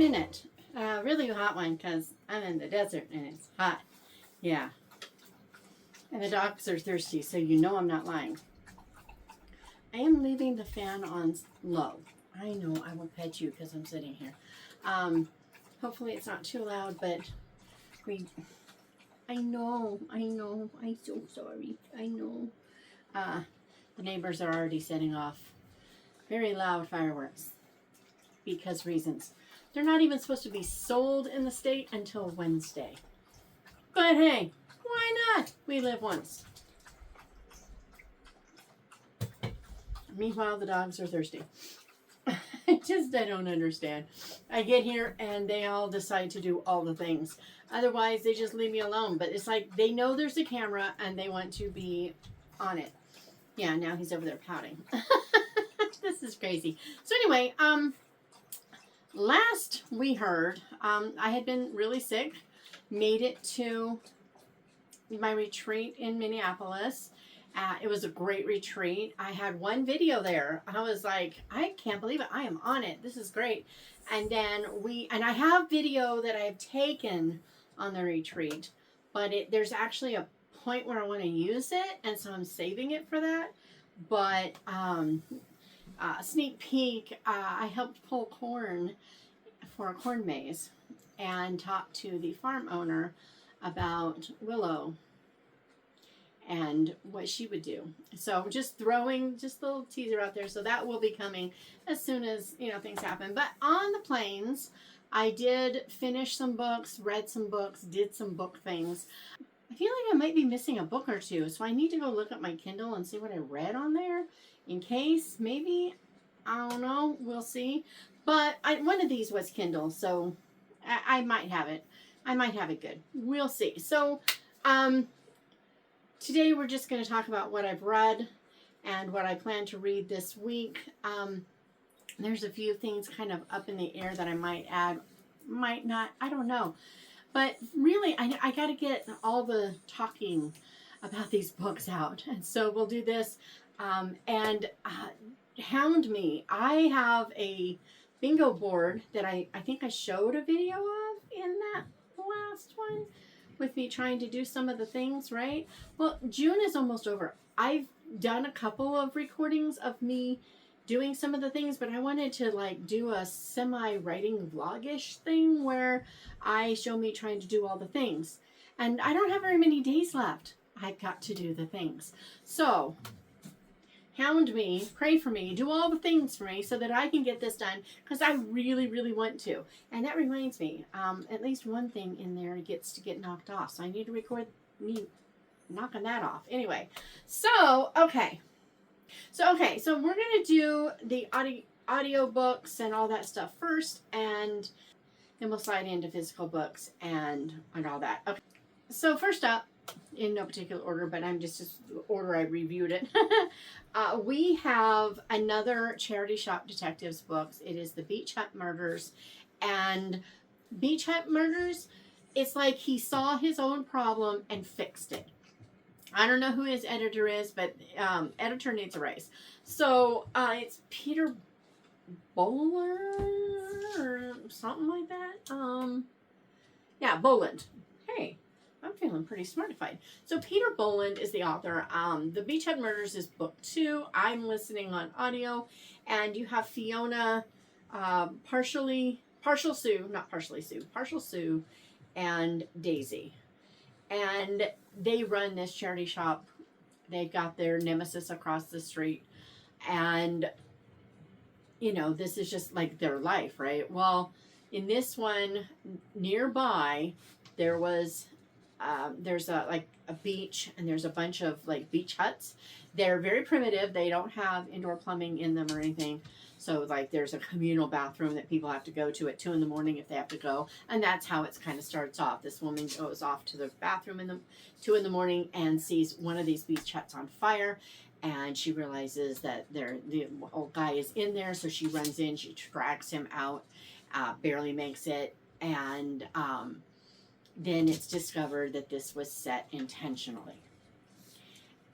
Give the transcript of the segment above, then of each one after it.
minute. Really hot one because I'm in the desert and it's hot. Yeah. And the dogs are thirsty, so you know I'm not lying. I am leaving the fan on low. I know I will pet you because I'm sitting here. Hopefully it's not too loud, but I know, I'm so sorry. I know. The neighbors are already setting off very loud fireworks because reasons. They're not even supposed to be sold in the state until Wednesday. But hey, why not? We live once. Meanwhile, the dogs are thirsty. I don't understand. I get here and they all decide to do all the things. Otherwise, they just leave me alone. But it's like they know there's a camera and they want to be on it. Yeah, now he's over there pouting. This is crazy. So anyway, last we heard, I had been really sick. Made it to my retreat in Minneapolis. It was a great retreat. I had one video there. I was like, I can't believe it. I am on it. This is great. And then I have video that I've taken on the retreat, but there's actually a point where I want to use it, and so I'm saving it for that. But sneak peek, I helped pull corn for a corn maze and talked to the farm owner about Willow and what she would do. So just throwing just a little teaser out there. So that will be coming as soon as, things happen. But on the plains, I did finish some books, read some books, did some book things. I feel like I might be missing a book or two. So I need to go look at my Kindle and see what I read on there in case maybe, I don't know, we'll see. But one of these was Kindle, so I might have it. I might have it good. We'll see. So, today we're just going to talk about what I've read and what I plan to read this week. There's a few things kind of up in the air that I might add, might not, I don't know. But really, I got to get all the talking about these books out. And so we'll do this. Hound me. I have a bingo board that I think I showed a video of in that last one, with me trying to do some of the things, right? Well, June is almost over. I've done a couple of recordings of me doing some of the things, but I wanted to do a semi-writing vlog-ish thing where I show me trying to do all the things. And I don't have very many days left. I've got to do the things. So, hound me, pray for me, do all the things for me so that I can get this done, because I really, really want to. And that reminds me, at least one thing in there gets to get knocked off. So I need to record me knocking that off. Anyway, so, okay. So we're going to do the audio books and all that stuff first, and then we'll slide into physical books and all that. Okay. So first up, in no particular order, but I'm just the order I reviewed it. We have another Charity Shop Detectives books. It is the Beach Hut Murders. And Beach Hut Murders, it's like he saw his own problem and fixed it. I don't know who his editor is, but editor needs a raise. So it's Peter Bowler or something like that. Yeah, Boland. Hey, I'm feeling pretty smartified. So Peter Boland is the author. The Beach Hut Murders is book 2. I'm listening on audio. And you have Fiona, Partial Sue, and Daisy. And they run this charity shop. They've got their nemesis across the street. And, this is just like their life, right? Well, in this one, nearby, there's a beach, and there's a bunch of beach huts. They're very primitive. They don't have indoor plumbing in them or anything. So there's a communal bathroom that people have to go to at 2 in the morning if they have to go. And that's how it kind of starts off. This woman goes off to the bathroom 2 in the morning and sees one of these beach huts on fire. And she realizes that the old guy is in there. So she runs in, she drags him out, barely makes it. And then it's discovered that this was set intentionally.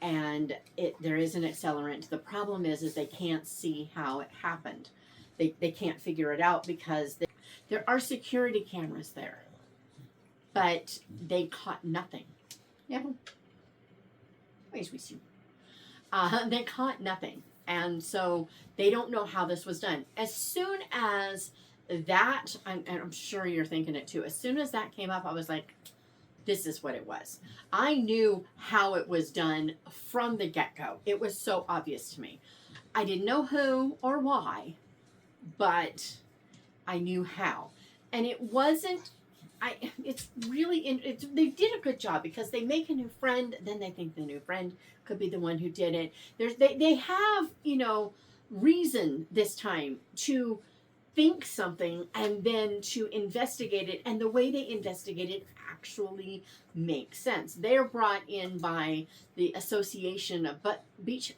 And there is an accelerant. The problem is they can't see how it happened. They can't figure it out because There are security cameras there, but they caught nothing. Yeah. As we see. They caught nothing. And so they don't know how this was done. As soon as that, and I'm sure you're thinking it too, as soon as that came up, I was like, this is what it was. I knew how it was done from the get-go. It was so obvious to me. I didn't know who or why, but I knew how. And it wasn't, it's really, they did a good job because they make a new friend, then they think the new friend could be the one who did it. They have, reason this time to think something and then to investigate it. And the way they investigate it actually makes sense. They're brought in by the Association of Beach.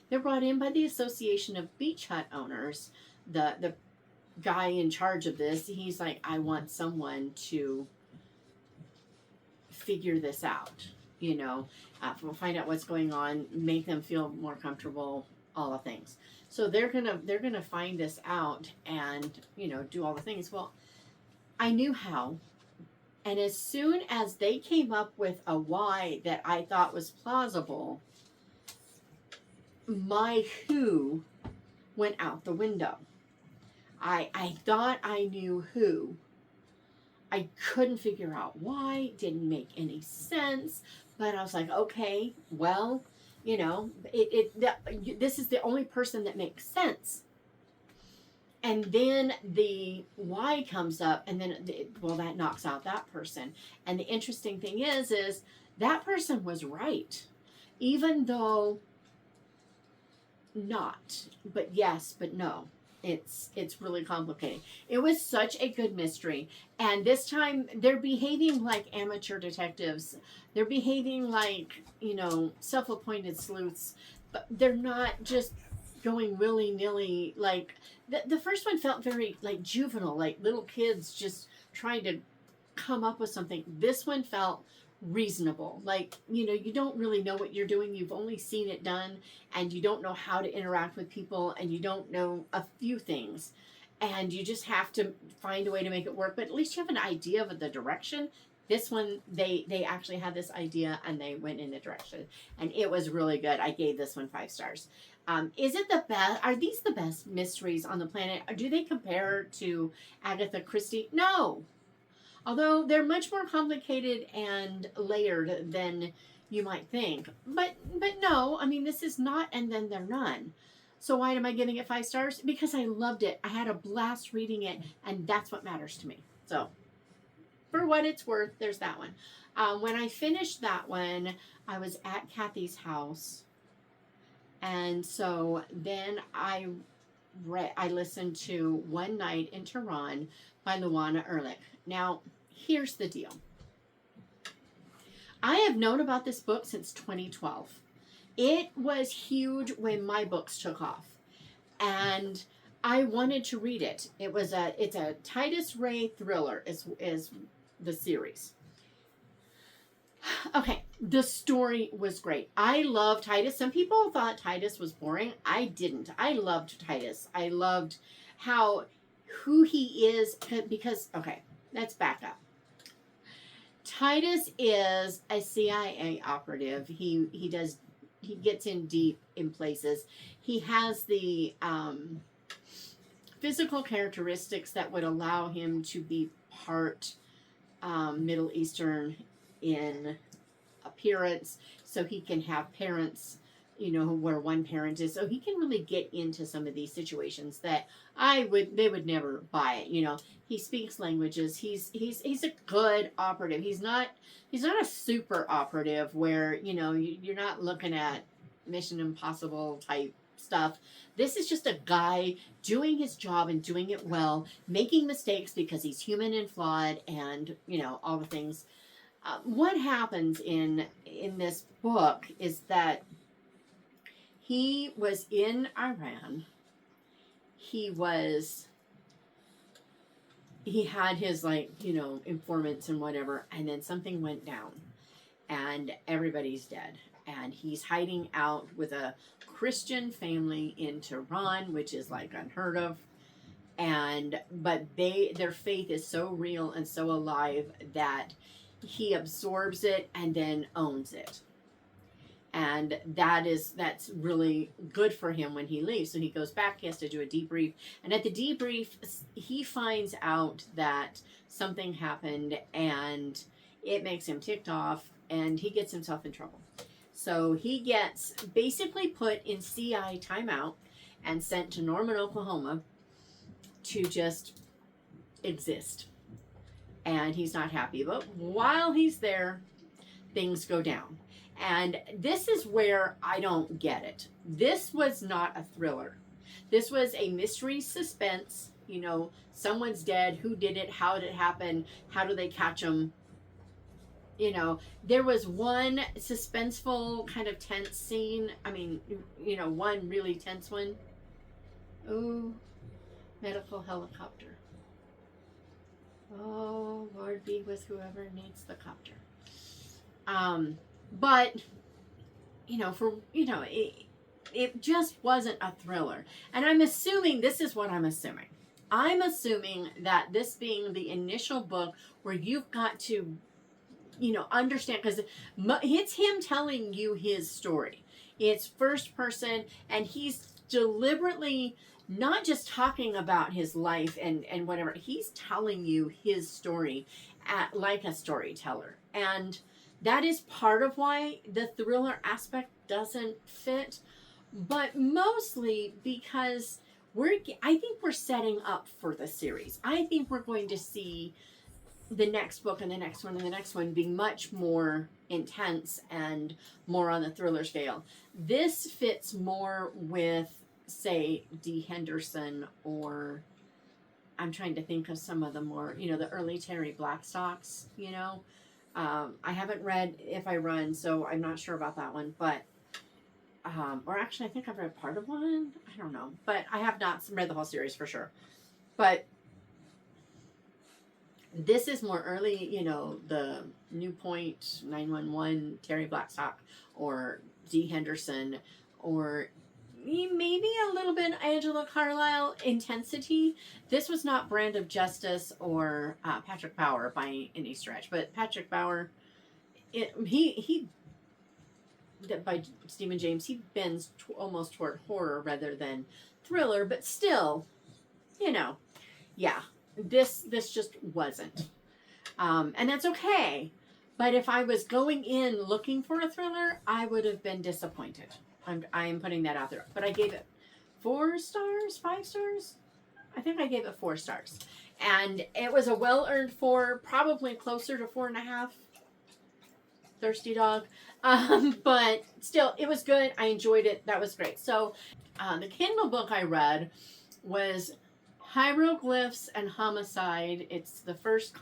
They're brought in by the Association of Beach Hut Owners. The guy in charge of this, he's like, I want someone to figure this out. We'll find out what's going on, make them feel more comfortable, all the things. So they're gonna find this out and do all the things. Well, I knew how, and as soon as they came up with a why that I thought was plausible, my who went out the window. I thought I knew who. I couldn't figure out why. Didn't make any sense. But I was like, okay, well, this is the only person that makes sense. And then the why comes up, and then, that knocks out that person. And the interesting thing is that person was right. Even though not, but yes, but no. It's really complicated. It was such a good mystery. And this time they're behaving like amateur detectives. They're behaving like, self-appointed sleuths. But they're not just going willy-nilly. Like, the first one felt very, like, juvenile. Like, little kids just trying to come up with something. This one felt reasonable. Like, you don't really know what you're doing. You've only seen it done, and you don't know how to interact with people, and you don't know a few things, and you just have to find a way to make it work. But at least you have an idea of the direction. This one, they actually had this idea, and they went in the direction, and it was really good. I gave this one 5 stars. Is it the best? Are these the best mysteries on the planet? Do they compare to Agatha Christie? No. Although they're much more complicated and layered than you might think. But no, I mean, this is not and then they're none. So why am I giving it 5 stars? Because I loved it. I had a blast reading it, and that's what matters to me. So for what it's worth, there's that one. When I finished that one, I was at Kathy's house. And so then I listened to One Night in Tehran by Luana Erlich. Now, here's the deal. I have known about this book since 2012. It was huge when my books took off, and I wanted to read it. It's a Titus Ray thriller is the series. Okay, the story was great. I love Titus. Some people thought Titus was boring. I didn't. I loved Titus. I loved who he is because, okay, let's back up. Titus is a CIA operative. He gets in deep in places. He has the physical characteristics that would allow him to be part Middle Eastern in appearance, so he can have parents, where one parent is, so he can really get into some of these situations that they would never buy it. He speaks languages. He's a good operative. He's not a super operative where you're not looking at Mission Impossible type stuff. This is just a guy doing his job and doing it well, making mistakes because he's human and flawed, and all the things. What happens in this book is that he was in Iran. He had his informants and whatever, and then something went down and everybody's dead. And he's hiding out with a Christian family in Tehran, which is unheard of. but their faith is so real and so alive that he absorbs it and then owns it. And that's really good for him when he leaves. So he goes back, he has to do a debrief. And at the debrief, he finds out that something happened and it makes him ticked off and he gets himself in trouble. So he gets basically put in CI timeout and sent to Norman, Oklahoma to just exist. And he's not happy. But while he's there, things go down. And this is where I don't get it. This was not a thriller. This was a mystery suspense. You know, someone's dead. Who did it? How did it happen? How do they catch them? You know, there was one suspenseful kind of tense scene. I mean, you know, one really tense one. Ooh, medical helicopter. Oh, Lord be with whoever needs the copter. But, you know, it just wasn't a thriller. And I'm assuming, this is what I'm assuming. I'm assuming that this being the initial book where you've got to, you know, understand, because it's him telling you his story. It's first person, and he's deliberately not just talking about his life and whatever. He's telling you his story like a storyteller. And that is part of why the thriller aspect doesn't fit, but mostly because I think we're setting up for the series. I think we're going to see the next book and the next one and the next one being much more intense and more on the thriller scale. This fits more with, say, D. Henderson, or I'm trying to think of some of the more, you know, the early Terry Blackstocks, you know. I haven't read If I Run, so I'm not sure about that one, but, or actually I think I've read part of one, I don't know, but I have not read the whole series for sure. But this is more early, you know, the New Point, 911, Terry Blackstock, or D. Henderson, or maybe a little bit Angela Carlisle intensity. This was not Brand of Justice or Patrick Bauer by any stretch, but Patrick Bauer, he by Stephen James, he bends almost toward horror rather than thriller, but still, you know, yeah, this just wasn't, and that's okay. But if I was going in looking for a thriller, I would have been disappointed. I am putting that out there. But I gave it 4 stars, 5 stars? I think I gave it 4 stars. And it was a well-earned 4, probably closer to 4.5. Thirsty dog. But still, it was good. I enjoyed it. That was great. So the Kindle book I read was Hieroglyphs and Homicide. It's the first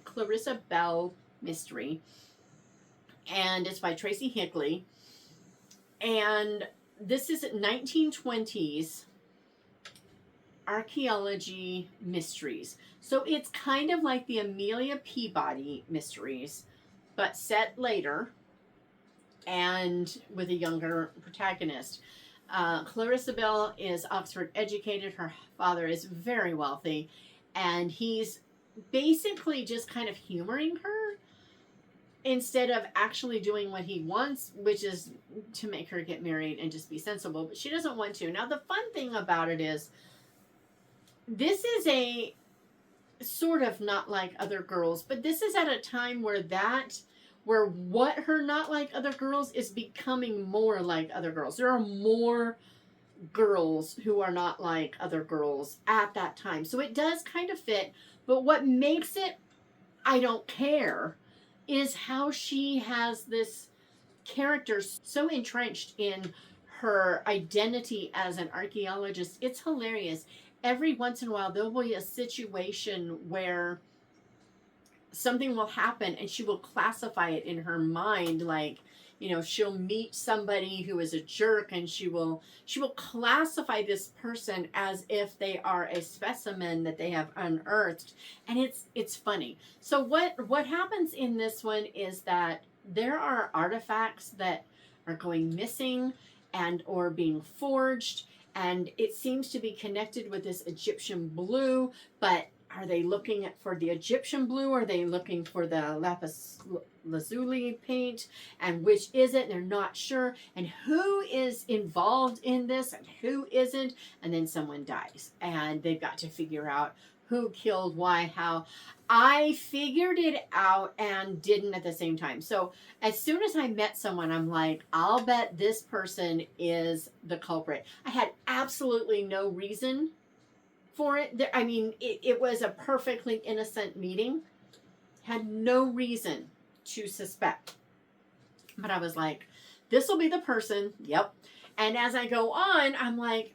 Clarissa Bell mystery. And it's by Tracy Higley. And this is 1920s archaeology mysteries. So it's kind of like the Amelia Peabody mysteries, but set later and with a younger protagonist. Clarissa Bell is Oxford educated. Her father is very wealthy, and he's basically just kind of humoring her instead of actually doing what he wants, which is to make her get married and just be sensible. But she doesn't want to. Now, the fun thing about it is, this is a sort of Not Like Other Girls, but this is at a time where what her Not Like Other Girls is becoming more like other girls. There are more girls who are not like other girls at that time. So it does kind of fit, but what makes it, I don't care, is how she has this character so entrenched in her identity as an archaeologist. It's hilarious. Every once in a while, there'll be a situation where something will happen and she will classify it in her mind, like, you know, she'll meet somebody who is a jerk and she will classify this person as if they are a specimen that they have unearthed, and it's funny. So what happens in this one is that there are artifacts that are going missing and or being forged, and it seems to be connected with this Egyptian blue, but are they looking for the Egyptian blue? Or are they looking for the lapis lazuli paint? And which is it? They're not sure. And who is involved in this and who isn't? And then someone dies. And they've got to figure out who killed, why, how. I figured it out and didn't at the same time. So as soon as I met someone, I'm like, I'll bet this person is the culprit. I had absolutely no reason for it. I mean, it was a perfectly innocent meeting. Had no reason to suspect. But I was like, this will be the person. Yep. And as I go on, I'm like,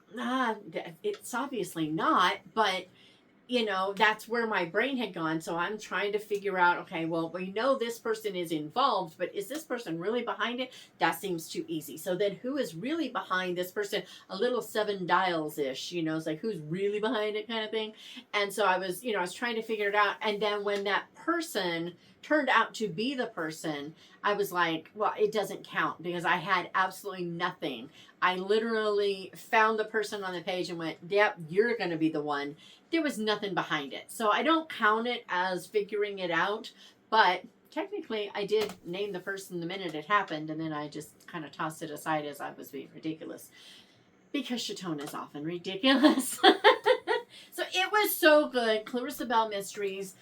it's obviously not. But, you know, that's where my brain had gone. So I'm trying to figure out, okay, well, we know this person is involved, but is this person really behind it? That seems too easy. So then who is really behind this person? A little Seven Dials-ish, you know, it's like, who's really behind it kind of thing. And so I was, you know, I was trying to figure it out. And then when that person turned out to be the person, I was like, well, it doesn't count because I had absolutely nothing. I literally found the person on the page and went, yep, you're going to be the one. There was nothing behind it. So I don't count it as figuring it out, but technically I did name the person the minute it happened, and then I just kind of tossed it aside as I was being ridiculous. Because Shatona is often ridiculous. So it was so good. Clarissa Bell Mysteries.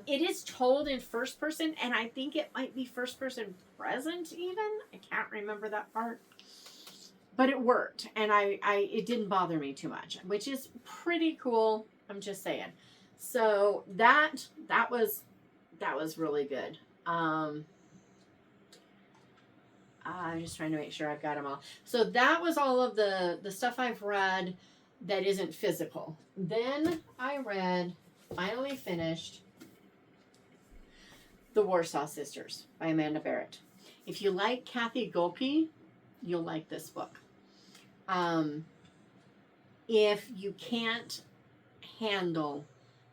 It is told in first person, and I think it might be first person present even. I can't remember that part. But it worked, and it didn't bother me too much, which is pretty cool. I'm just saying. So that was really good. I'm just trying to make sure I've got them all. So that was all of the stuff I've read that isn't physical. Then I finally finished The Warsaw Sisters by Amanda Barratt. If you like Kathy Golke, you'll like this book. If you can't handle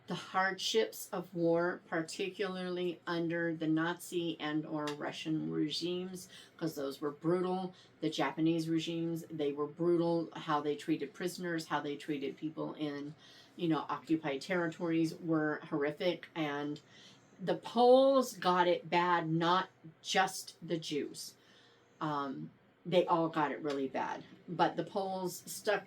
the hardships of war, particularly under the Nazi and or Russian regimes, because those were brutal. The Japanese regimes, they were brutal. How they treated prisoners, how they treated people in, you know, occupied territories were horrific. And the Poles got it bad, not just the Jews. They all got it really bad. But the Poles stuck,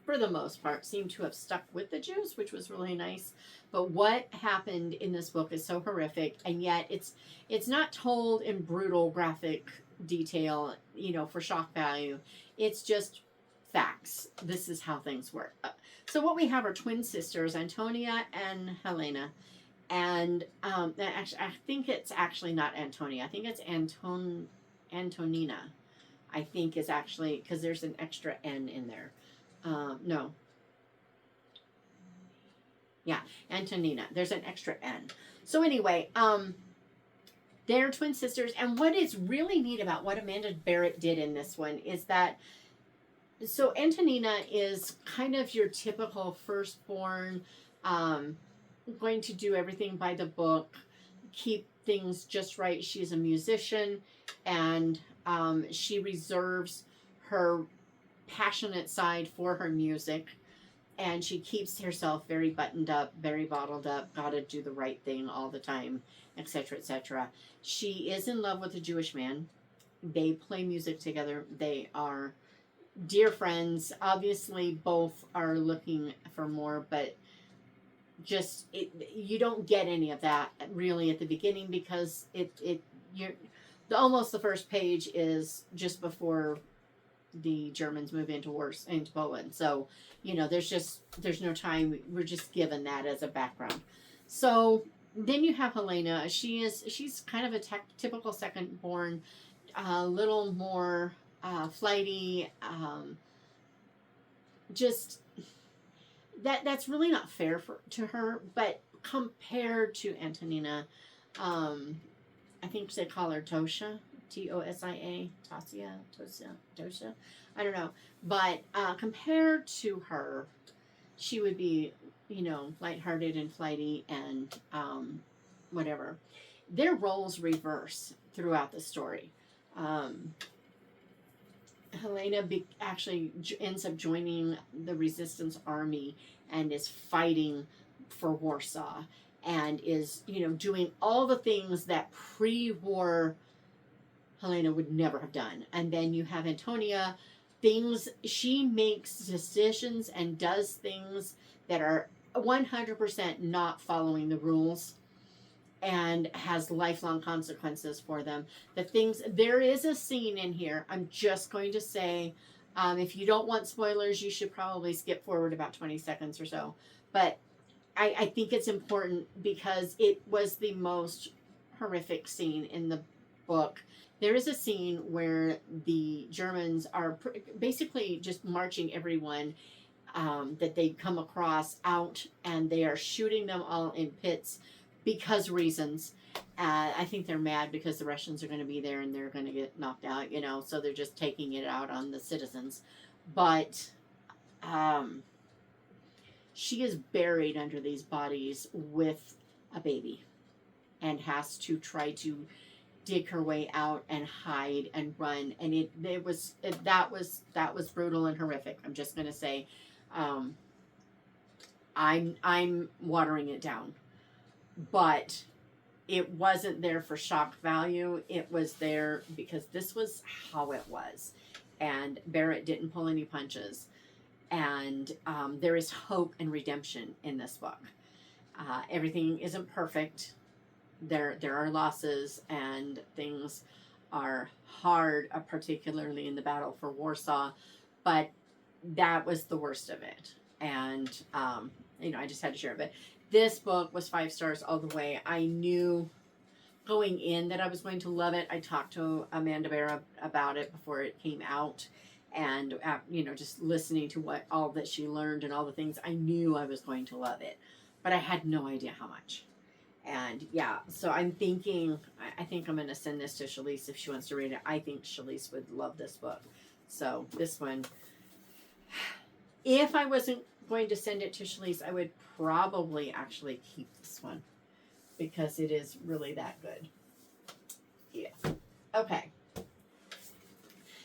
for the most part, seem to have stuck with the Jews, which was really nice. But what happened in this book is so horrific, and yet it's not told in brutal, graphic detail, you know, for shock value. It's just facts. This is how things work. So what we have are twin sisters, Antonia and Helena. And actually, I think it's actually not Antonia. I think it's Antonina. I think is actually, because there's an extra N in there. No. Yeah, Antonina. There's an extra N. So anyway, they're twin sisters. And what is really neat about what Amanda Barratt did in this one is that, so Antonina is kind of your typical firstborn, going to do everything by the book, keep things just right. She's a musician, and she reserves her passionate side for her music, and she keeps herself very buttoned up, very bottled up, gotta do the right thing all the time, etc., etc. She is in love with a Jewish man. They play music together. They are dear friends. Obviously both are looking for more, but just you don't get any of that really at the beginning, because almost the first page is just before the Germans move into Poland. So, you know, there's no time. We're just given that as a background. So then you have Helena. She's kind of a typical second born, a little more flighty. Just that's really not fair to her. But compared to Antonina, I think they call her Tosha. Tosia, Tosia. I don't know. But compared to her, she would be, you know, lighthearted and flighty and whatever. Their roles reverse throughout the story. Helena actually ends up joining the resistance army and is fighting for Warsaw and is, doing all the things that pre-war Helena would never have done. And then you have Antonia, she makes decisions and does things that are 100% not following the rules and has lifelong consequences for them. There is a scene in here, I'm just going to say, if you don't want spoilers, you should probably skip forward about 20 seconds or so. But I think it's important because it was the most horrific scene in the book. There is a scene where the Germans are basically just marching everyone that they come across out, and they are shooting them all in pits because reasons. I think they're mad because the Russians are going to be there and they're going to get knocked out, so they're just taking it out on the citizens. But she is buried under these bodies with a baby and has to try to dig her way out and hide and run. And that was brutal and horrific. I'm just going to say, I'm watering it down, but it wasn't there for shock value. It was there because this was how it was. And Barratt didn't pull any punches. And there is hope and redemption in this book. Everything isn't perfect. There are losses and things are hard, particularly in the battle for Warsaw. But that was the worst of it. And, I just had to share it. But this book was 5 stars all the way. I knew going in that I was going to love it. I talked to Amanda Barra about it before it came out. And, just listening to all that she learned and all the things, I knew I was going to love it. But I had no idea how much. And, yeah, so I'm thinking, I think I'm going to send this to Shalise if she wants to read it. I think Shalise would love this book. So, this one, if I wasn't going to send it to Shalise, I would probably actually keep this one. Because it is really that good. Yeah. Okay.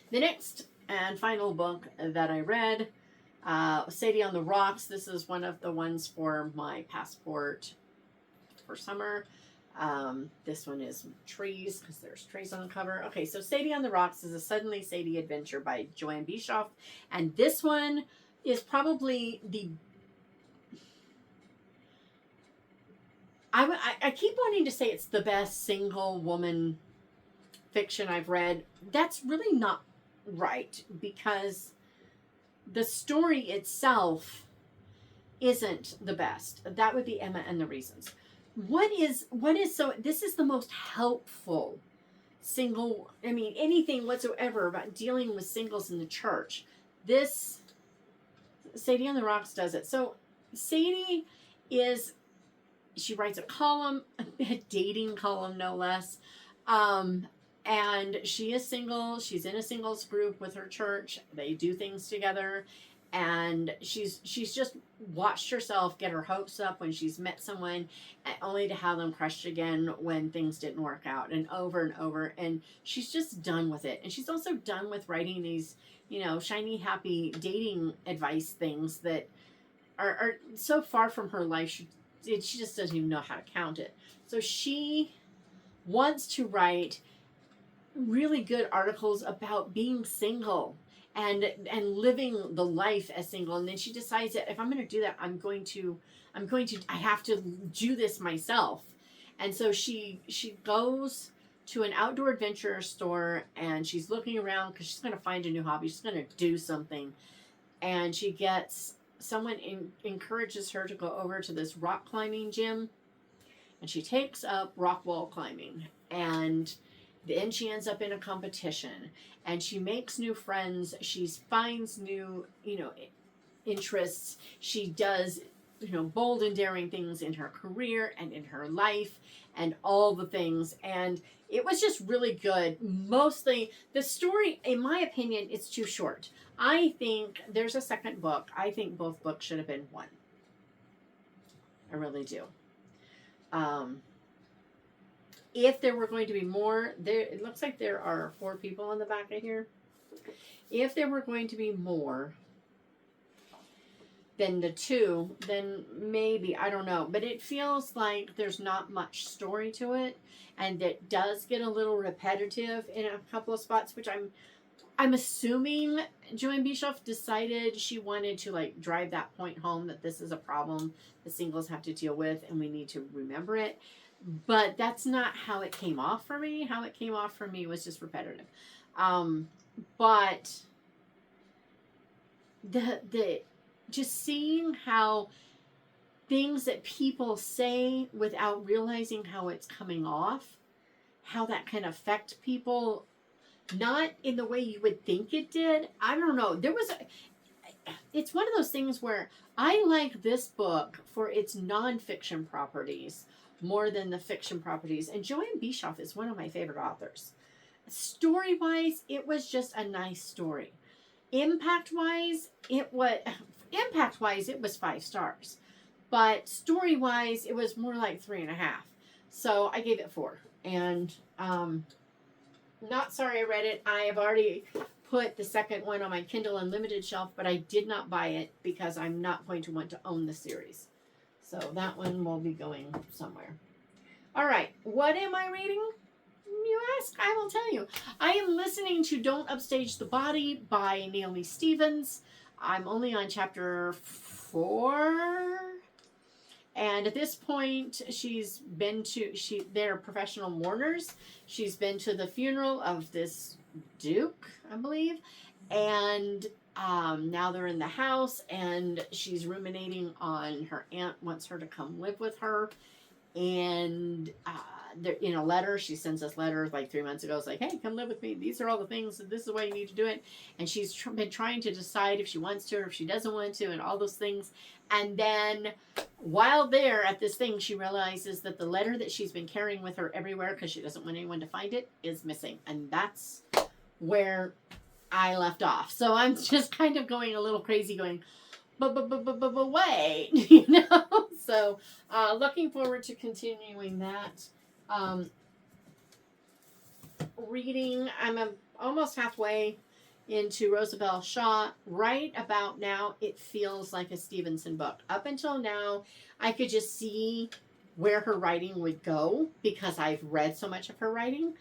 The next and final book that I read, Sadie on the Rocks. This is one of the ones for my passport for summer. This one is trees, because there's trees on the cover. Okay, so Sadie on the Rocks is a Suddenly Sadie adventure by Joanne Bischof. And this one is probably the... I keep wanting to say it's the best single woman fiction I've read. That's really not right, because the story itself isn't the best. That would be Emma and the Reasons. This is the most helpful anything whatsoever about dealing with singles in the church. This Sadie on the Rocks does it. So Sadie she writes a column, a dating column no less. And she is single. She's in a singles group with her church. They do things together. And she's just watched herself get her hopes up when she's met someone, only to have them crushed again when things didn't work out, and over. And she's just done with it. And she's also done with writing these, shiny, happy dating advice things that are so far from her life. She just doesn't even know how to count it. So she wants to write really good articles about being single and living the life as single. And then she decides that if I'm going to do that, I have to do this myself. And so she goes to an outdoor adventure store, and she's looking around because she's going to find a new hobby. She's going to do something. And she gets someone encourages her to go over to this rock climbing gym, and she takes up rock wall climbing, and then she ends up in a competition, and she makes new friends. She finds new, interests. She does, bold and daring things in her career and in her life and all the things. And it was just really good. Mostly the story, in my opinion, it's too short. I think there's a second book. I think both books should have been one. I really do. If there were going to be more, it looks like there are 4 people on the back of here. If there were going to be more than the 2, then maybe, I don't know. But it feels like there's not much story to it. And it does get a little repetitive in a couple of spots, which I'm assuming Joanne Bischof decided she wanted to like drive that point home that this is a problem the singles have to deal with and we need to remember it. But that's not how it came off for me. How it came off for me was just repetitive. But the just seeing how things that people say without realizing how it's coming off, how that can affect people, not in the way you would think it did. I don't know. It's one of those things where I like this book for its nonfiction properties more than the fiction properties. And Joanne Bischof is one of my favorite authors. Story-wise, it was just a nice story. Impact-wise, it was 5 stars. But story-wise, it was more like 3.5. So I gave it 4. And not sorry I read it. I have already put the second one on my Kindle Unlimited shelf, but I did not buy it because I'm not going to want to own the series. So that one will be going somewhere. All right, what am I reading? You ask, I will tell you. I am listening to Don't Upstage the Body by Naomi Stevens. I'm only on chapter 4. And at this point, they're professional mourners. She's been to the funeral of this duke, I believe. And now they're in the house, and she's ruminating on her aunt wants her to come live with her. And in a letter, she sends us letters like 3 months ago. It's like, hey, come live with me. These are all the things, and this is the way you need to do it. And she's been trying to decide if she wants to or if she doesn't want to, and all those things. And then while there at this thing, she realizes that the letter that she's been carrying with her everywhere because she doesn't want anyone to find it is missing. And that's where I left off. So I'm just kind of going a little crazy going, but wait, you know? So looking forward to continuing that. Reading, I'm almost halfway into Rosabelle Shaw. Right about now, it feels like a Stevenson book. Up until now, I could just see where her writing would go because I've read so much of her writing.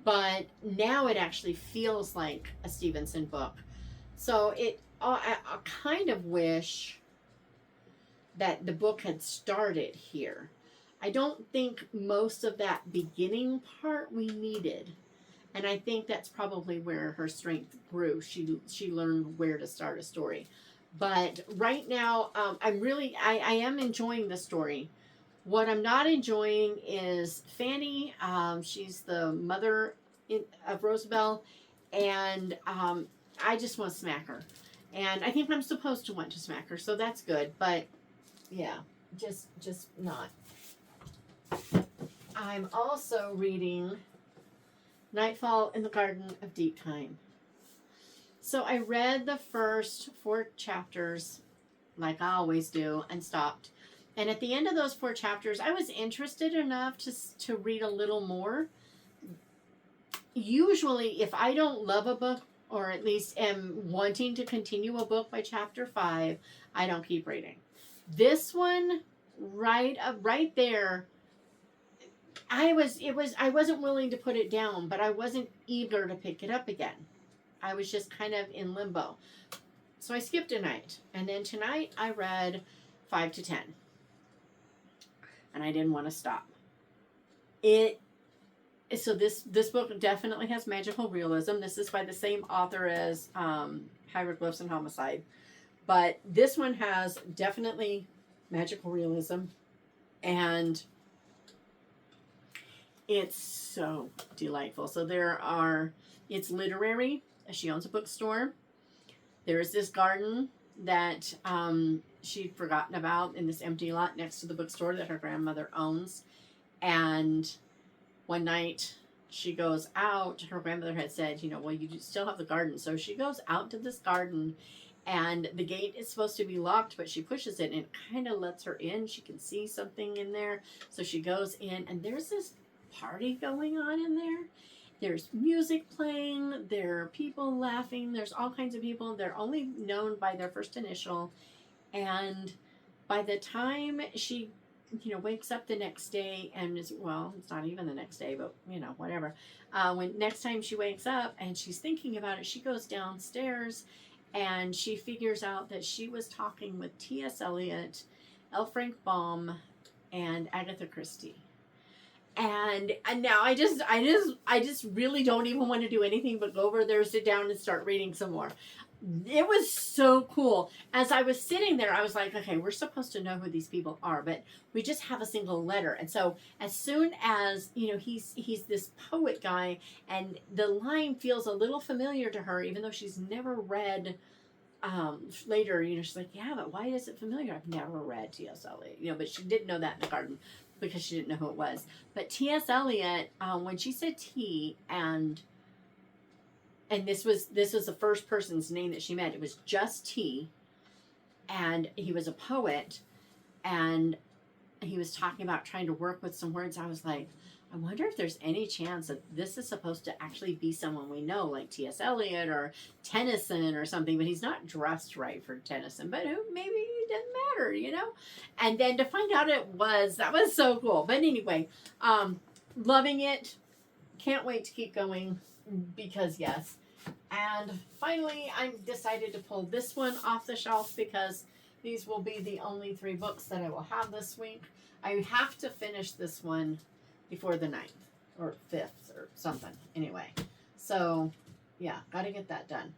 But now it actually feels like a Stevenson book. So I kind of wish that the book had started here. I don't think most of that beginning part we needed. And I think that's probably where her strength grew. She learned where to start a story. But right now, I am enjoying the story. What I'm not enjoying is Fanny. She's the mother of Rosabelle. And I just want to smack her. And I think I'm supposed to want to smack her. So that's good. But yeah, just not. I'm also reading Nightfall in the Garden of Deep Time. So I read the first 4 chapters, like I always do, and stopped. And at the end of those 4 chapters, I was interested enough to read a little more. Usually, if I don't love a book, or at least am wanting to continue a book by chapter 5, I don't keep reading. This one, right there, I wasn't willing to put it down, but I wasn't eager to pick it up again. I was just kind of in limbo. So I skipped a night. And then tonight I read 5 to 10. And I didn't want to stop. So this book definitely has magical realism. This is by the same author as Hieroglyphs and Homicide. But this one has definitely magical realism. And it's so delightful. So it's literary. She owns a bookstore. There is this garden that she'd forgotten about in this empty lot next to the bookstore that her grandmother owns. And one night she goes out. Her grandmother had said, well, you still have the garden. So she goes out to this garden, and the gate is supposed to be locked, but she pushes it and it kind of lets her in. She can see something in there. So she goes in, and there's this party going on in there. There's music playing, there are people laughing, there's all kinds of people. They're only known by their first initial. And by the time she, wakes up the next day and is, well, it's not even the next day, but, whatever. When next time she wakes up and she's thinking about it, she goes downstairs and she figures out that she was talking with T.S. Eliot, L. Frank Baum, and Agatha Christie. And now I just really don't even want to do anything but go over there, sit down, and start reading some more. It was so cool. As I was sitting there, I was like, okay, we're supposed to know who these people are, but we just have a single letter. And so as soon as, he's this poet guy, and the line feels a little familiar to her, even though she's never read later, she's like, yeah, but why is it familiar? I've never read T.S. Eliot, but she didn't know that in the garden because she didn't know who it was. But T.S. Eliot, when she said T, and this was the first person's name that she met, it was just T, and he was a poet, and he was talking about trying to work with some words. I was like, I wonder if there's any chance that this is supposed to actually be someone we know, like T.S. Eliot or Tennyson or something, but he's not dressed right for Tennyson, but maybe it doesn't matter, And then to find out that was so cool. But anyway, loving it. Can't wait to keep going because yes. And finally, I decided to pull this one off the shelf because these will be the only 3 books that I will have this week. I have to finish this one before the 9th or 5th or something. Anyway, so yeah, got to get that done.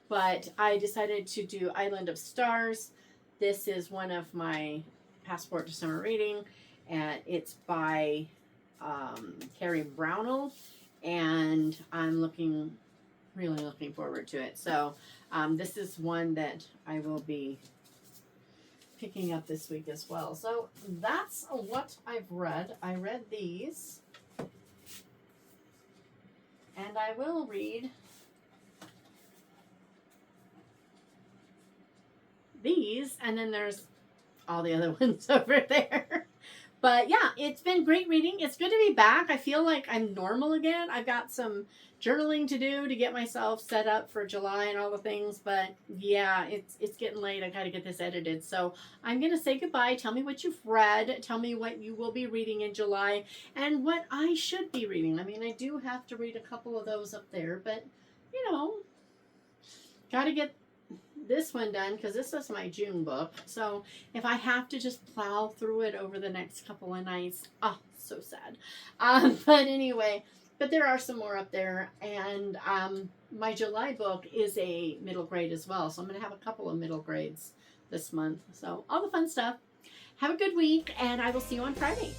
But I decided to do Island of Stars. This is one of my passport to summer reading, and it's by Carrie Brownell, and I'm really looking forward to it. So this is one that I will be picking up this week as well. So that's what I've read. I read these, and I will read these, and then there's all the other ones over there. But yeah, it's been great reading. It's good to be back. I feel like I'm normal again. I've got some journaling to do to get myself set up for July and all the things. But yeah, it's getting late. I got to get this edited. So I'm going to say goodbye. Tell me what you've read. Tell me what you will be reading in July and what I should be reading. I mean, I do have to read a couple of those up there, but got to get this one done because this is my June book. So if I have to just plow through it over the next couple of nights, so sad. But anyway, but there are some more up there, and my July book is a middle grade as well. So I'm going to have a couple of middle grades this month. So all the fun stuff. Have a good week, and I will see you on Friday.